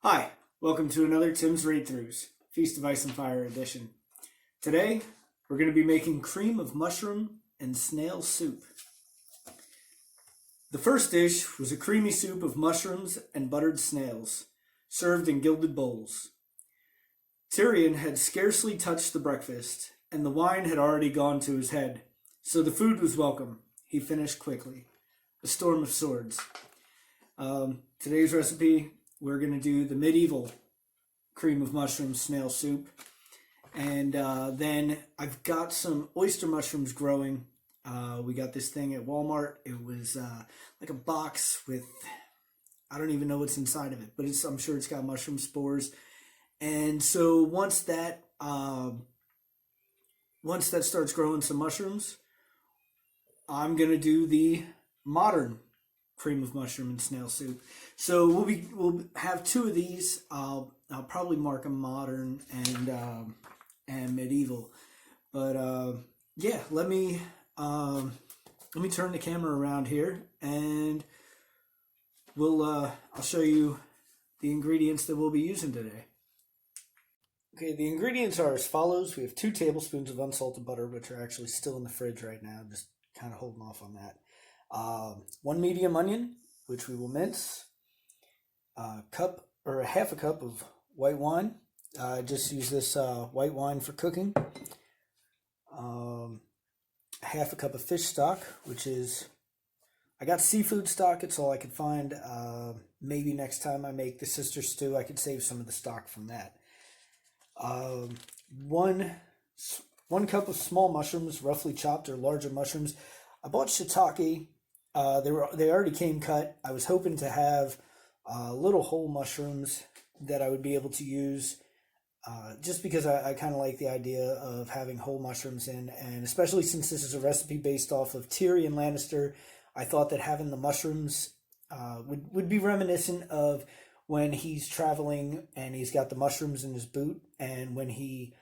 Hi, welcome to another Tim's Read-Throughs, Feast of Ice and Fire edition. Today, we're going to be making cream of mushroom and snail soup. The first dish was a creamy soup of mushrooms and buttered snails, served in gilded bowls. Tyrion had scarcely touched the breakfast, and the wine had already gone to his head, so the food was welcome. He finished quickly. A storm of swords. Today's recipe, we're going to do the medieval cream of mushroom snail soup. And then I've got some oyster mushrooms growing. We got this thing at Walmart. It was like a box with, I don't even know what's inside of it, but I'm sure it's got mushroom spores. And so once that starts growing some mushrooms, I'm going to do the modern cream of mushroom and snail soup. So we'll have two of these. I'll probably mark them modern and medieval. But yeah, let me turn the camera around here, and I'll show you the ingredients that we'll be using today. Okay, the ingredients are as follows. We have 2 tablespoons of unsalted butter, which are actually still in the fridge right now. Just kind of holding off on that. 1 medium onion, which we will mince. A half a cup of white wine. I just use this white wine for cooking. Half a cup of fish stock, which is, I got seafood stock. It's all I could find. Maybe next time I make the sister stew, I could save some of the stock from that. 1 cup of small mushrooms, roughly chopped, or larger mushrooms. I bought shiitake. They already came cut. I was hoping to have little whole mushrooms that I would be able to use, just because I kind of like the idea of having whole mushrooms in, and especially since this is a recipe based off of Tyrion Lannister, I thought that having the mushrooms would be reminiscent of when he's traveling and he's got the mushrooms in his boot, and when he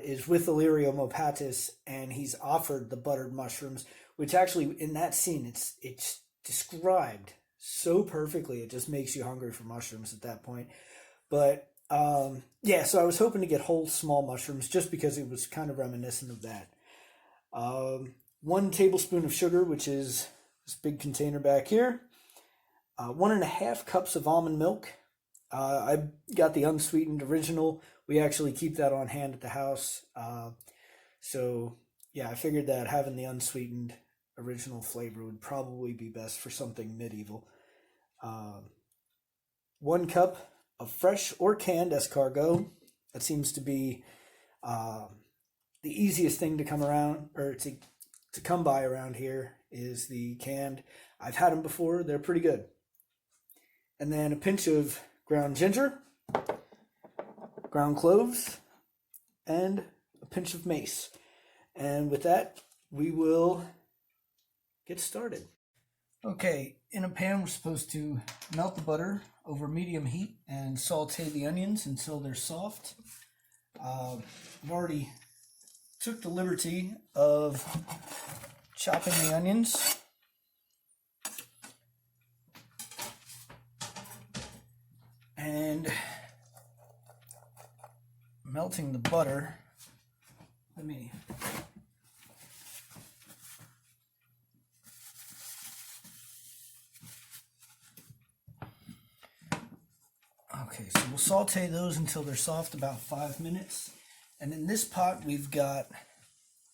is with Illyrio Mopatis and he's offered the buttered mushrooms, which actually in that scene it's described so perfectly, it just makes you hungry for mushrooms at that point. But yeah, so I was hoping to get whole small mushrooms just because it was kind of reminiscent of that. 1 tablespoon of sugar, which is this big container back here. 1.5 cups of almond milk. I got the unsweetened original. We actually keep that on hand at the house. So yeah, I figured that having the unsweetened original flavor would probably be best for something medieval. 1 cup of fresh or canned escargot. That seems to be the easiest thing to come around, or to come by around here, is the canned. I've had them before. They're pretty good. And then a pinch of ground ginger, ground cloves, and a pinch of mace. And with that, we will get started. Okay, in a pan, we're supposed to melt the butter over medium heat and sauté the onions until they're soft. I've already took the liberty of chopping the onions. And melting the butter. Okay, so we'll saute those until they're soft, about 5 minutes. And in this pot, we've got,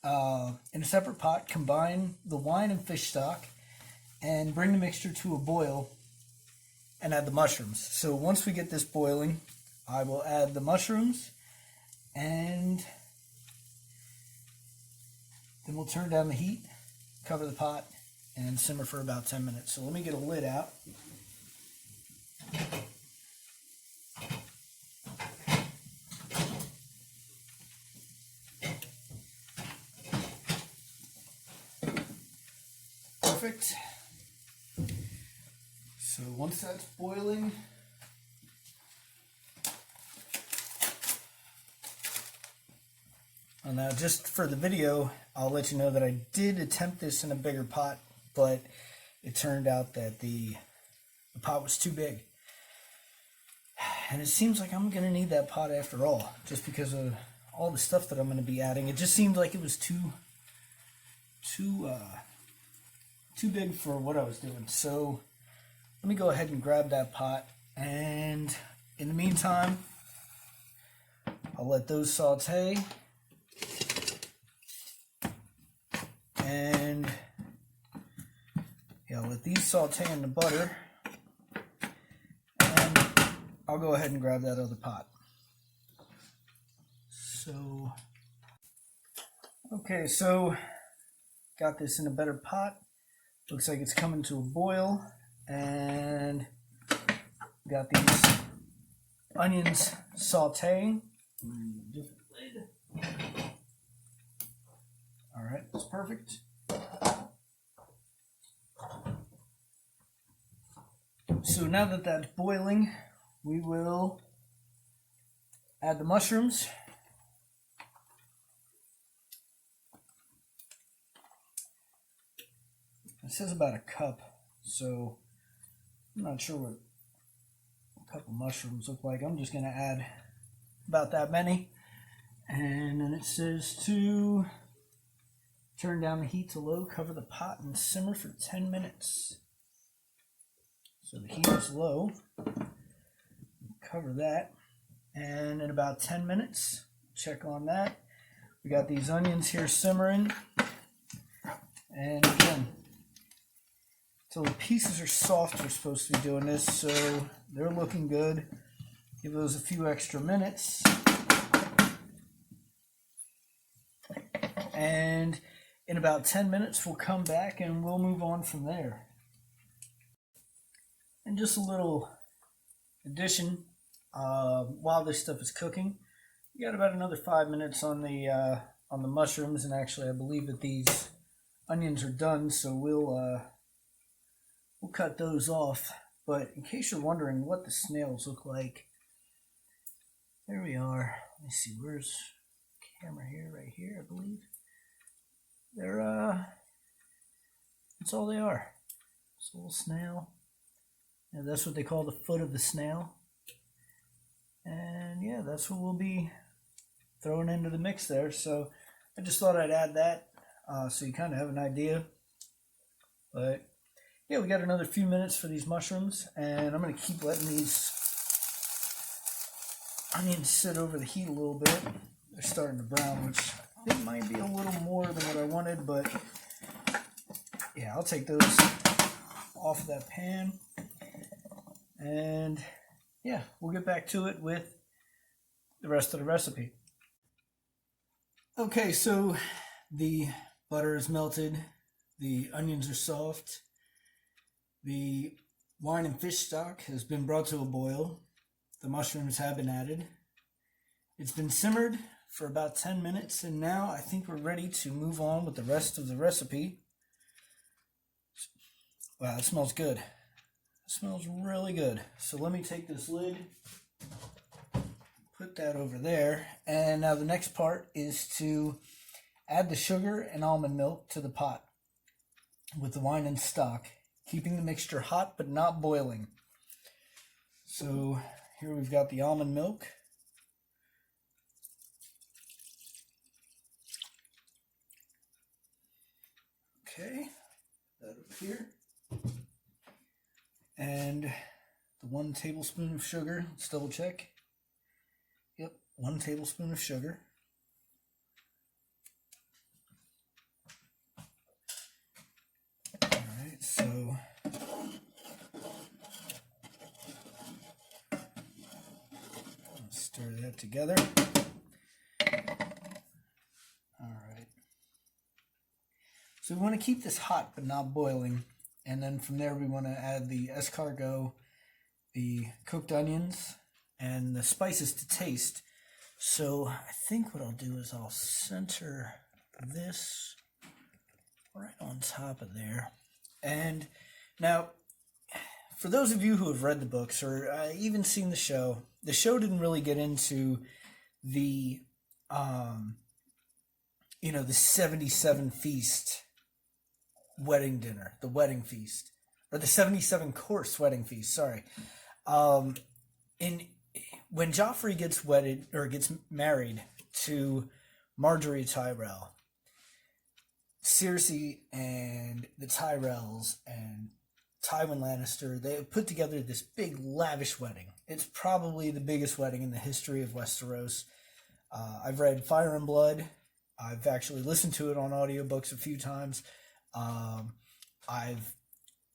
in a separate pot, combine the wine and fish stock and bring the mixture to a boil and add the mushrooms. So once we get this boiling, I will add the mushrooms, and then we'll turn down the heat, cover the pot, and simmer for about 10 minutes. So let me get a lid out. Perfect. So once that's boiling, and now just for the video, I'll let you know that I did attempt this in a bigger pot, but it turned out that the pot was too big. And it seems like I'm going to need that pot after all, just because of all the stuff that I'm going to be adding. It just seemed like it was too big for what I was doing. So let me go ahead and grab that pot, and in the meantime, I'll let those saute, and yeah, I'll let these saute in the butter, and I'll go ahead and grab that other pot. So, okay, so got this in a better pot. Looks like it's coming to a boil, and got these onions sauteing. Different lid. All right, that's perfect. So now that that's boiling, we will add the mushrooms. It says about a cup, so I'm not sure what a cup of mushrooms look like. I'm just going to add about that many. And then it says to turn down the heat to low, cover the pot, and simmer for 10 minutes. So the heat is low. Cover that. And in about 10 minutes, check on that. We got these onions here simmering. And again, so the pieces are soft, we're supposed to be doing this, so they're looking good. Give those a few extra minutes. And in about 10 minutes, we'll come back and we'll move on from there. And just a little addition, while this stuff is cooking, we got about another 5 minutes on the mushrooms, and actually I believe that these onions are done, so we'll cut those off. But in case you're wondering what the snails look like, there we are. Let me see, where's the camera here? Right here, I believe. They're that's all they are. It's a little snail. Yeah, that's what they call the foot of the snail. And yeah, that's what we'll be throwing into the mix there. So I just thought I'd add that so you kind of have an idea. But yeah, we got another few minutes for these mushrooms, and I'm going to keep letting these onions sit over the heat a little bit. They're starting to brown, which I think might be a little more than what I wanted, but yeah, I'll take those off of that pan. And yeah, we'll get back to it with the rest of the recipe. Okay, so the butter is melted, the onions are soft, the wine and fish stock has been brought to a boil, the mushrooms have been added, it's been simmered for about 10 minutes, and now I think we're ready to move on with the rest of the recipe. Wow, it smells good. It smells really good. So let me take this lid, put that over there, and now the next part is to add the sugar and almond milk to the pot with the wine and stock, keeping the mixture hot but not boiling. So here we've got the almond milk. Okay, that up here. And the 1 tablespoon of sugar. Let's double check. Yep, 1 tablespoon of sugar. Alright, so let's stir that together. Alright. So we want to keep this hot but not boiling. And then from there we want to add the escargot, the cooked onions, and the spices to taste. So I think what I'll do is I'll center this right on top of there. And now, for those of you who have read the books or even seen the show didn't really get into the, the 77 feast wedding dinner, the wedding feast, or the 77 course wedding feast, sorry. when Joffrey gets wedded or gets married to Marjorie Tyrell, Cersei and the Tyrells and Tywin Lannister, they put together this big lavish wedding. It's probably the biggest wedding in the history of Westeros. I've read Fire and Blood. I've actually listened to it on audiobooks a few times. I've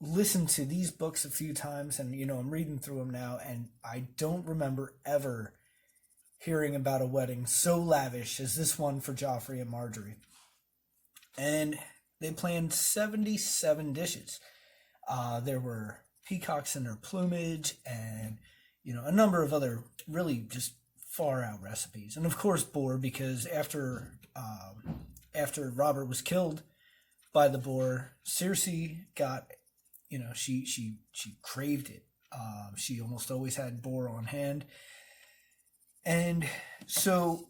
listened to these books a few times, and I'm reading through them now, and I don't remember ever hearing about a wedding so lavish as this one for Joffrey and Marjorie. And they planned 77 dishes. There were peacocks in their plumage, and a number of other really just far out recipes. And of course boar, because after Robert was killed by the boar, Cersei got, she craved it. She almost always had boar on hand. And so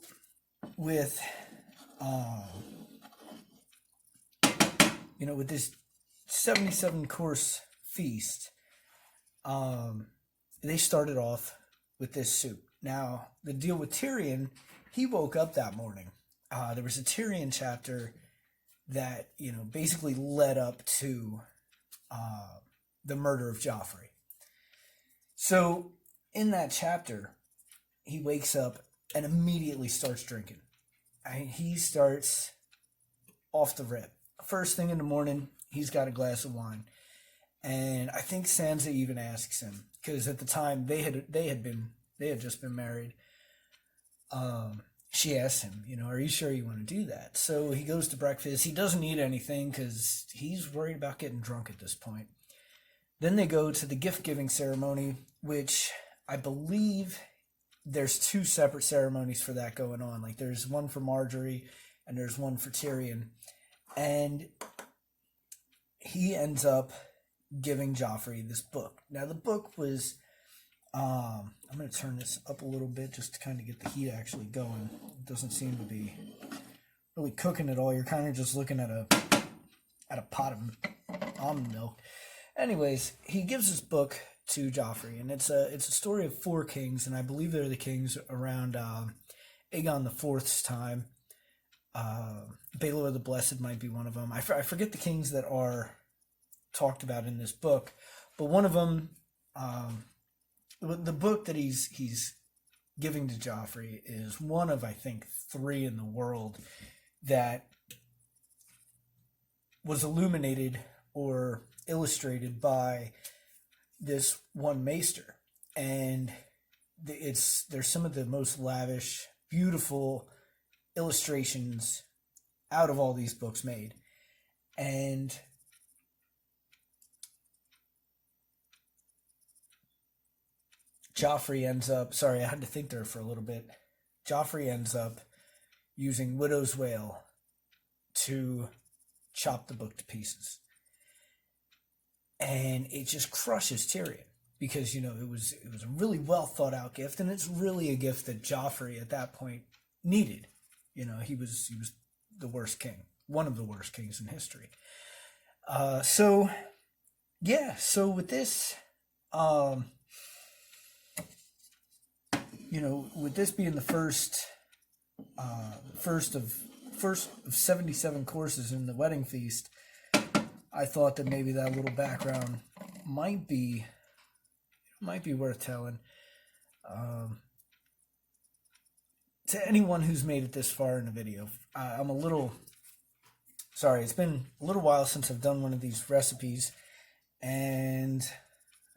with with this 77 course feast, they started off with this soup. Now, the deal with Tyrion, he woke up that morning. There was a Tyrion chapter that, basically led up to the murder of Joffrey. So, in that chapter, he wakes up and immediately starts drinking. He starts off the rip. First thing in the morning, he's got a glass of wine. And I think Sansa even asks him, because at the time they had just been married. She asks him, are you sure you want to do that? So he goes to breakfast. He doesn't eat anything because he's worried about getting drunk at this point. Then they go to the gift-giving ceremony, which I believe there's two separate ceremonies for that going on. Like, there's one for Marjorie and there's one for Tyrion. And he ends up giving Joffrey this book. Now, the book was, I'm going to turn this up a little bit just to kind of get the heat actually going. It doesn't seem to be really cooking at all. You're kind of just looking at a pot of almond milk. Anyways, he gives this book to Joffrey, and it's a story of 4 kings, and I believe they're the kings around Aegon IV's time. Baelor the Blessed might be one of them. I forget the kings that are talked about in this book, but one of them, the book that he's giving to Joffrey is one of, I think, 3 in the world that was illuminated or illustrated by this one maester. And there's some of the most lavish, beautiful illustrations out of all these books made. And Joffrey ends up, sorry, I had to think there for a little bit. Joffrey ends up using widow's wail to chop the book to pieces. And it just crushes Tyrion because, it was a really well thought out gift, and it's really a gift that Joffrey at that point needed. He was the worst king, one of the worst kings in history. So with this, with this being the first of 77 courses in the wedding feast, I thought that maybe that little background might be worth telling. To anyone who's made it this far in the video, I'm a little sorry. It's been a little while since I've done one of these recipes, and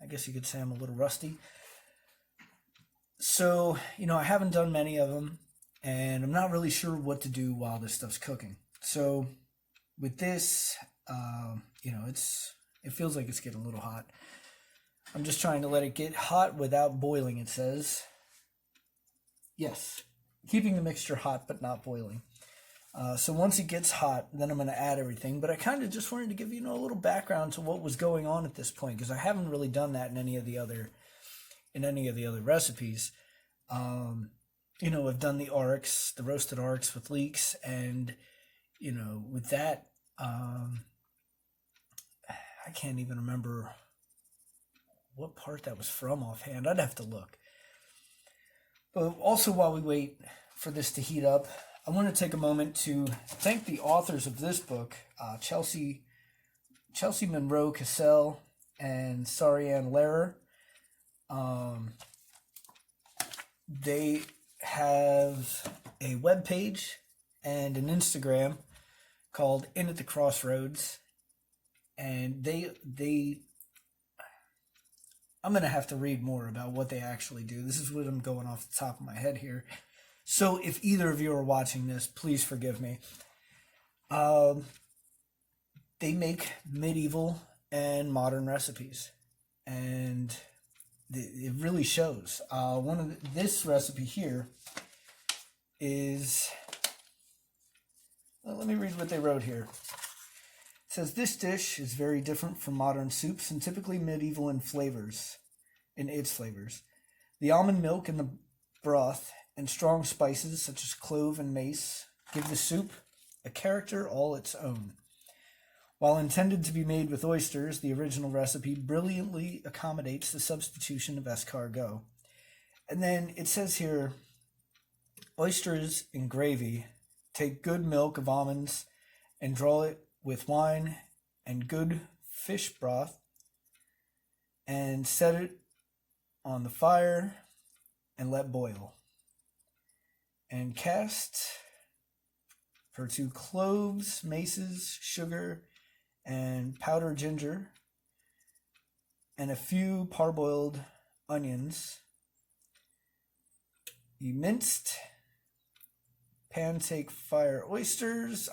I guess you could say I'm a little rusty. So, I haven't done many of them, and I'm not really sure what to do while this stuff's cooking. So, with this, it feels like it's getting a little hot. I'm just trying to let it get hot without boiling, it says. Yes, keeping the mixture hot but not boiling. So once it gets hot, then I'm going to add everything. But I kind of just wanted to give a little background to what was going on at this point, because I haven't really done that in any of the other recipes. I've done the arcs, the roasted arcs with leeks, and with that, I can't even remember what part that was from offhand. I'd have to look. But also, while we wait for this to heat up, I want to take a moment to thank the authors of this book, Chelsea Monroe Cassell and Sarianne Lehrer. They have a webpage and an Instagram called In at the Crossroads, and I'm going to have to read more about what they actually do. This is what I'm going off the top of my head here. So if either of you are watching this, please forgive me. They make medieval and modern recipes, and it really shows. This recipe here is, well, let me read what they wrote here. It says, this dish is very different from modern soups and typically medieval in its flavors. The almond milk and the broth and strong spices such as clove and mace give the soup a character all its own. While intended to be made with oysters, the original recipe brilliantly accommodates the substitution of escargot. And then it says here, oysters in gravy, take good milk of almonds and draw it with wine and good fish broth and set it on the fire and let boil. And cast for 2 cloves, maces, sugar, and powdered ginger, and a few parboiled onions. You minced pancake fire oysters.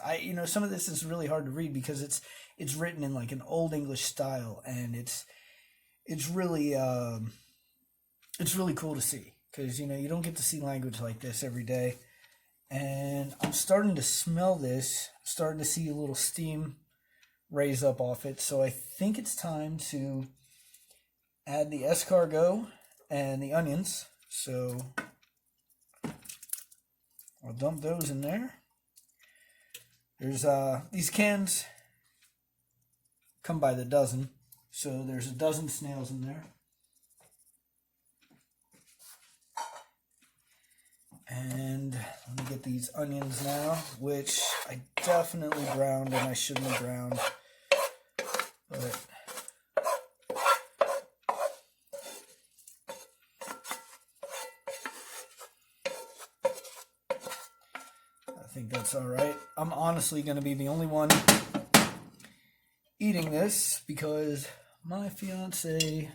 Some of this is really hard to read because it's written in like an old English style, and it's really cool to see because you don't get to see language like this every day. And I'm starting to smell this. I'm starting to see a little steam raise up off it. So I think it's time to add the escargot and the onions. So I'll dump those in there. There's these cans come by the dozen. So there's a dozen snails in there. And let me get these onions now, which I definitely browned and I shouldn't have browned. But I think that's all right. I'm honestly going to be the only one eating this because my fiance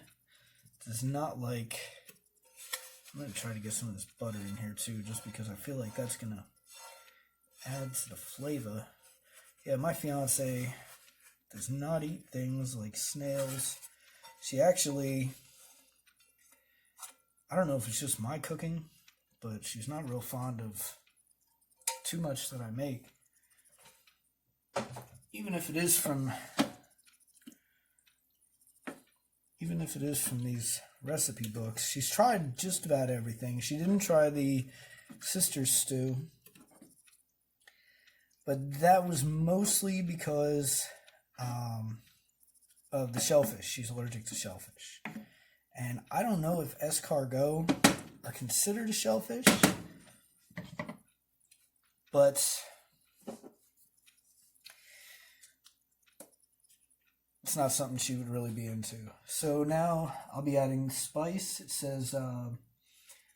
does not like. I'm going to try to get some of this butter in here too, just because I feel like that's going to add to the flavor. Yeah, my fiance does not eat things like snails. She actually, I don't know if it's just my cooking, but she's not real fond of too much that I make. Even if it is from these recipe books. She's tried just about everything. She didn't try the sister stew, but that was mostly because of the shellfish. She's allergic to shellfish. And I don't know if escargot are considered a shellfish, but it's not something she would really be into. So now I'll be adding spice. It says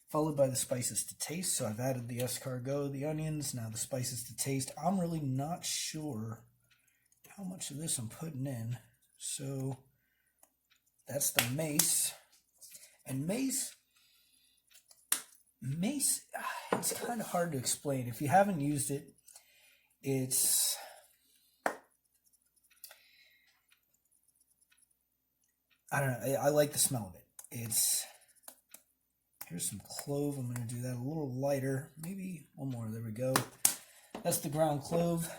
followed by the spices to taste. So I've added the escargot, the onions, now the spices to taste. I'm really not sure how much of this I'm putting in. So that's the mace. And mace, it's kind of hard to explain. If you haven't used it, I don't know. I like the smell of it. Here's some clove. I'm going to do that a little lighter. Maybe one more. There we go. That's the ground clove.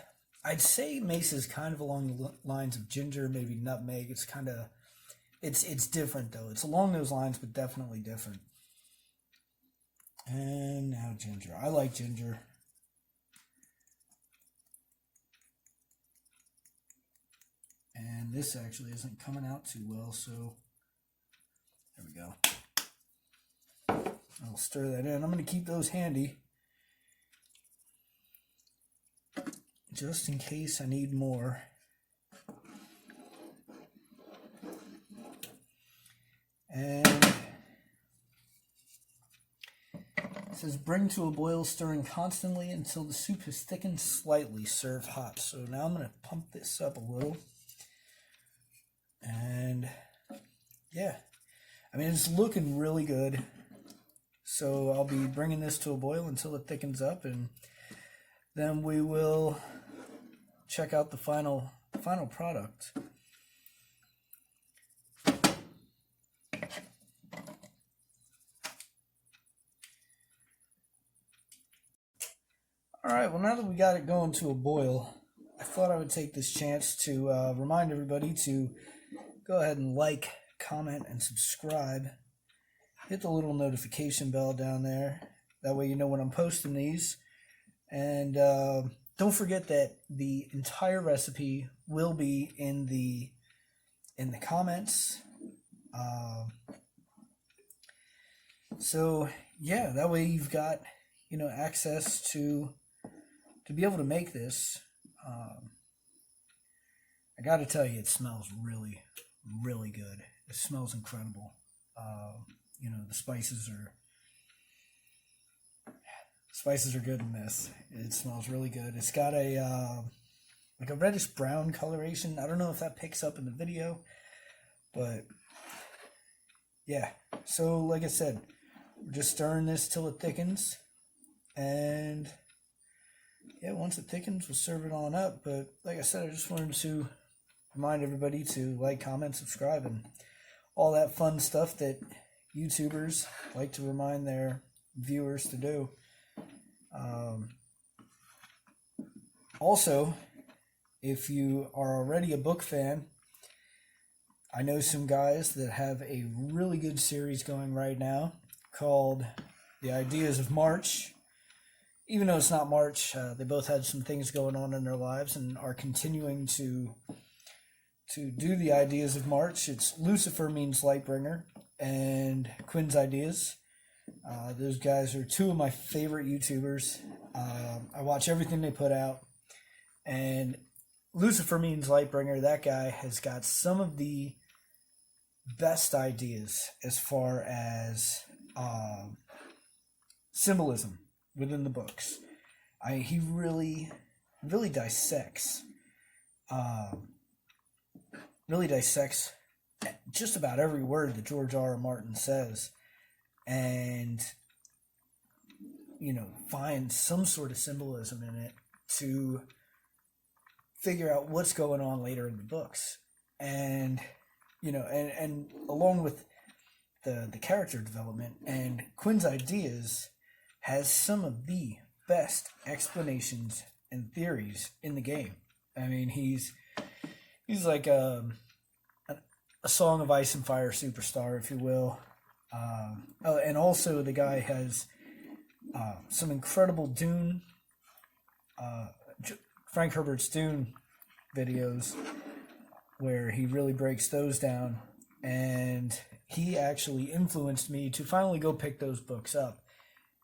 I'd say mace is kind of along the lines of ginger, maybe nutmeg. It's kind of, it's different though. It's along those lines, but definitely different. And now ginger. I like ginger. And this actually isn't coming out too well, so there we go. I'll stir that in. I'm going to keep those handy just in case I need more. And it says bring to a boil, stirring constantly until the soup has thickened slightly. Serve hot. So now I'm going to pump this up a little. And yeah, I mean, it's looking really good. So I'll be bringing this to a boil until it thickens up, and then we will check out the final product. Alright, well, now that we got it going to a boil, I thought I would take this chance to remind everybody to go ahead and like, comment, and subscribe. Hit the little notification bell down there. That way you know when I'm posting these. And don't forget that the entire recipe will be in the comments. So yeah, that way you've got access to be able to make this. I got to tell you, it smells really, really good. It smells incredible. The spices are good in this. It smells really good. It's got a like a reddish brown coloration. I don't know if that picks up in the video, but yeah. So like I said, we're just stirring this till it thickens, and yeah, once it thickens, we'll serve it on up. But like I said, I just wanted to remind everybody to like, comment, subscribe, and all that fun stuff that YouTubers like to remind their viewers to do. Also, if you are already a book fan, I know some guys that have a really good series going right now called The Ideas of March. Even though it's not March, they both had some things going on in their lives and are continuing to do the Ideas of March. It's Lucifer Means Lightbringer and Quinn's Ideas. Those guys are two of my favorite YouTubers. I watch everything they put out. And Lucifer Means Lightbringer, that guy has got some of the best ideas as far as symbolism within the books. He really dissects just about every word that George R. R. Martin says, and find some sort of symbolism in it to figure out what's going on later in the books. And and along with the character development, and Quinn's Ideas has some of the best explanations and theories in the game. I mean, he's like a Song of Ice and Fire superstar, if you will. And also the guy has some incredible Dune, Frank Herbert's Dune videos, where he really breaks those down. And he actually influenced me to finally go pick those books up.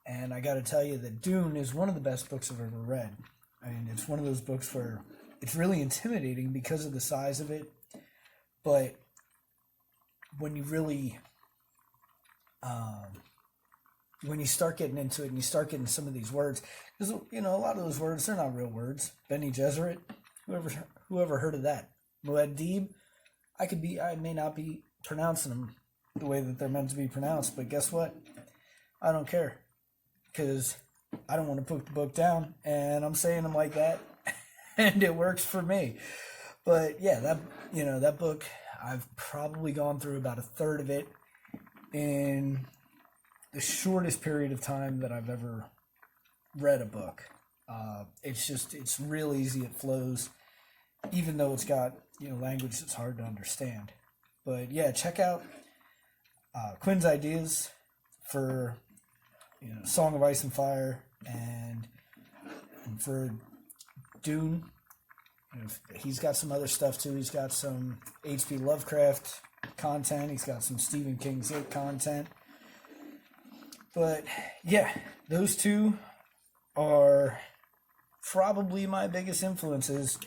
And I got to tell you that Dune is one of the best books I've ever read. I mean, it's one of those books where it's really intimidating because of the size of it. But when you really, when you start getting into it and you start getting some of these words, because, a lot of those words, they're not real words. Bene Gesserit, whoever heard of that? Muad'Dib, I may not be pronouncing them the way that they're meant to be pronounced, but guess what? I don't care, because I don't want to put the book down, and I'm saying them like that, and it works for me. But yeah, that book, I've probably gone through about a third of it in the shortest period of time that I've ever read a book. It's real easy. It flows, even though it's got language that's hard to understand. But yeah, check out Quinn's Ideas for Song of Ice and Fire, and for Dune. He's got some other stuff too. He's got some H.P. Lovecraft content. He's got some Stephen King's It content. But yeah, those two are probably my biggest influences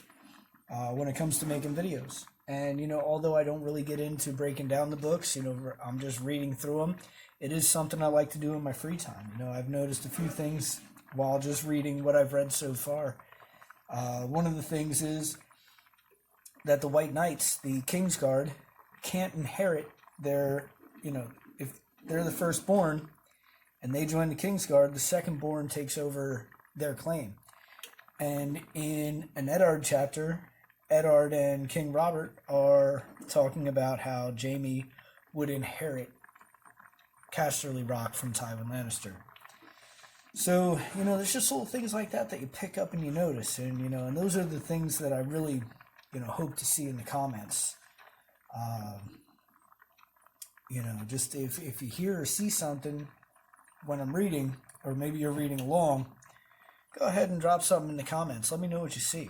when it comes to making videos. And, although I don't really get into breaking down the books, I'm just reading through them. It is something I like to do in my free time. I've noticed a few things while just reading what I've read so far. One of the things is that the White Knights, the King's Guard, can't inherit their, if they're the firstborn and they join the King's Guard, the secondborn takes over their claim. And in an Eddard chapter, Eddard and King Robert are talking about how Jaime would inherit Casterly Rock from Tywin Lannister. So, there's just little things like that you pick up and you notice. And, and those are the things that I really, hope to see in the comments. Just if you hear or see something when I'm reading, or maybe you're reading along, go ahead and drop something in the comments. Let me know what you see.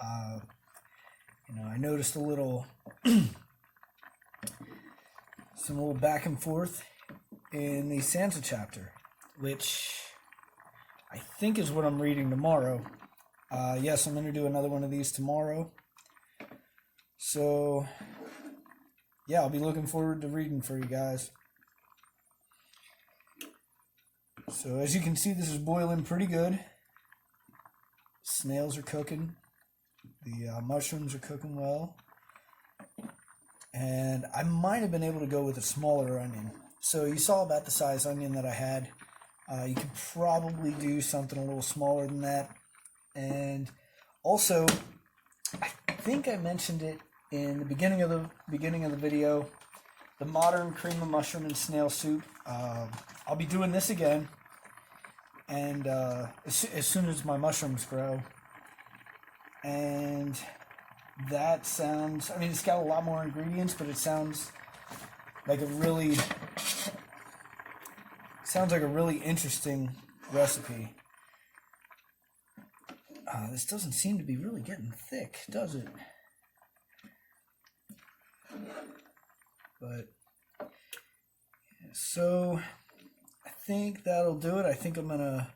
I noticed a little, some little back and forth in the Sansa chapter, which I think is what I'm reading tomorrow. Yes, I'm going to do another one of these tomorrow. So, yeah, I'll be looking forward to reading for you guys. So, as you can see, this is boiling pretty good. Snails are cooking. The mushrooms are cooking well. And I might have been able to go with a smaller onion. So you saw about the size onion that I had. You could probably do something a little smaller than that. And also, I think I mentioned it in the beginning of the video, the modern cream of mushroom and snail soup. I'll be doing this again. And as soon as my mushrooms grow. And that sounds, it's got a lot more ingredients, but it sounds like a really interesting recipe. This doesn't seem to be really getting thick, does it? But, so, I think that'll do it. I think I'm gonna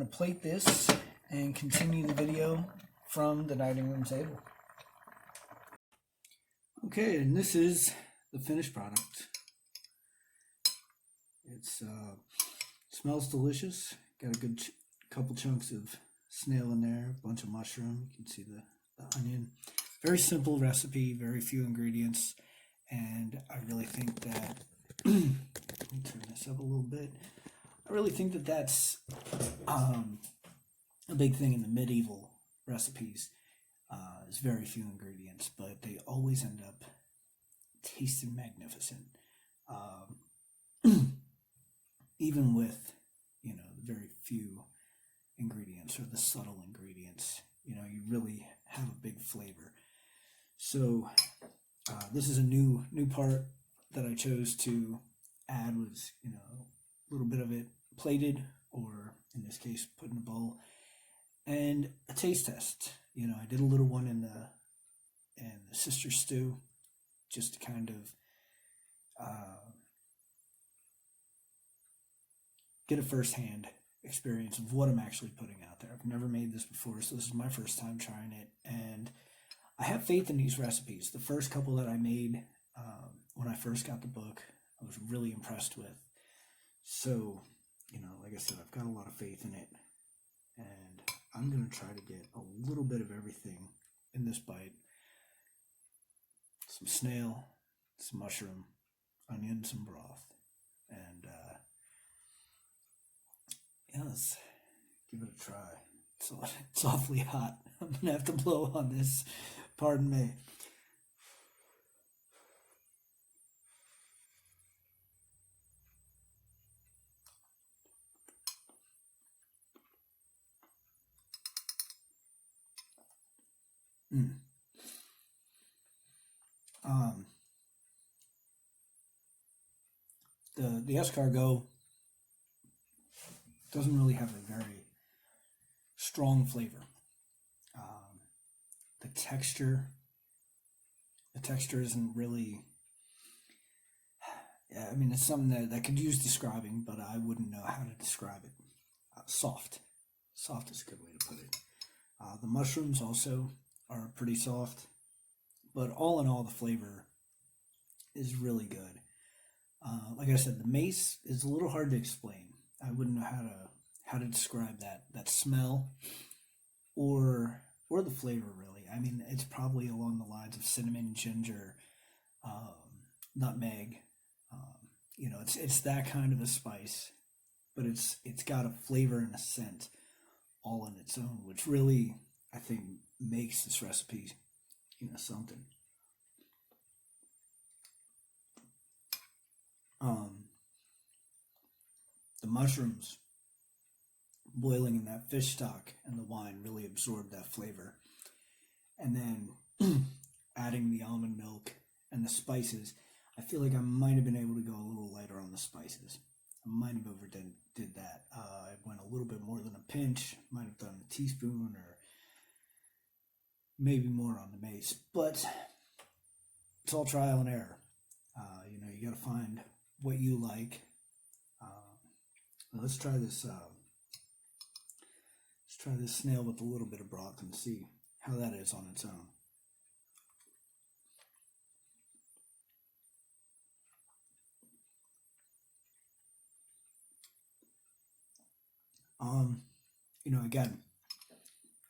plate this and continue the video from the dining room table. Okay, and this is the finished product. It's smells delicious. Got a good couple chunks of snail in there, a bunch of mushroom. You can see the onion. Very simple recipe, very few ingredients, and I really think that let me turn this up a little bit. I really think that that's a big thing in the medieval recipes. Is very few ingredients, but they always end up tasting magnificent. Even with, the very few ingredients or the subtle ingredients, you really have a big flavor. So this is a new part that I chose to add was, a little bit of it plated, or in this case, put in a bowl, and a taste test. I did a little one in the sister stew, just to kind of get a first-hand experience of what I'm actually putting out there. I've never made this before, so this is my first time trying it, and I have faith in these recipes. The first couple that I made when I first got the book, I was really impressed with. So, like I said, I've got a lot of faith in it, and I'm going to try to get a little bit of everything in this bite. Some snail, some mushroom, onion, some broth, and let's give it a try. It's awfully hot. I'm going to have to blow on this. Pardon me. The escargot doesn't really have a very strong flavor. The texture isn't really, Yeah, I mean, it's something that could use describing, but I wouldn't know how to describe it. Soft. Soft is a good way to put it. The mushrooms also are pretty soft, but all in all, the flavor is really good. Like I said, the mace is a little hard to explain. I wouldn't know how to describe that smell or the flavor really. I mean, it's probably along the lines of cinnamon, ginger, um, nutmeg. It's that kind of a spice, but it's got a flavor and a scent all on its own, which really I think makes this recipe, something. Um, the mushrooms boiling in that fish stock and the wine really absorb that flavor, and then adding the almond milk and the spices. I feel like I might have been able to go a little lighter on the spices. I might have overdid that. I went a little bit more than a pinch. Might have done a teaspoon or maybe more on the mace. But it's all trial and error. You got to find what you like. Let's try this. Let's try this snail with a little bit of broth and see how that is on its own. Again,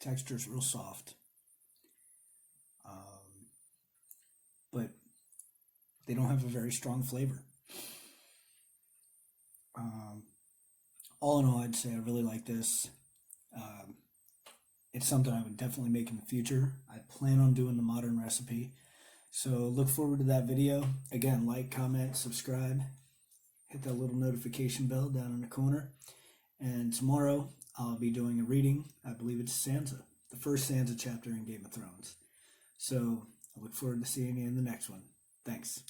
texture is real soft, but they don't have a very strong flavor. All in all, I'd say I really like this. Um, it's something I would definitely make in the future. I plan on doing the modern recipe. So look forward to that video. Again, like, comment, subscribe, hit that little notification bell down in the corner. And tomorrow I'll be doing a reading. I believe it's Sansa, the first Sansa chapter in Game of Thrones. So I look forward to seeing you in the next one. Thanks.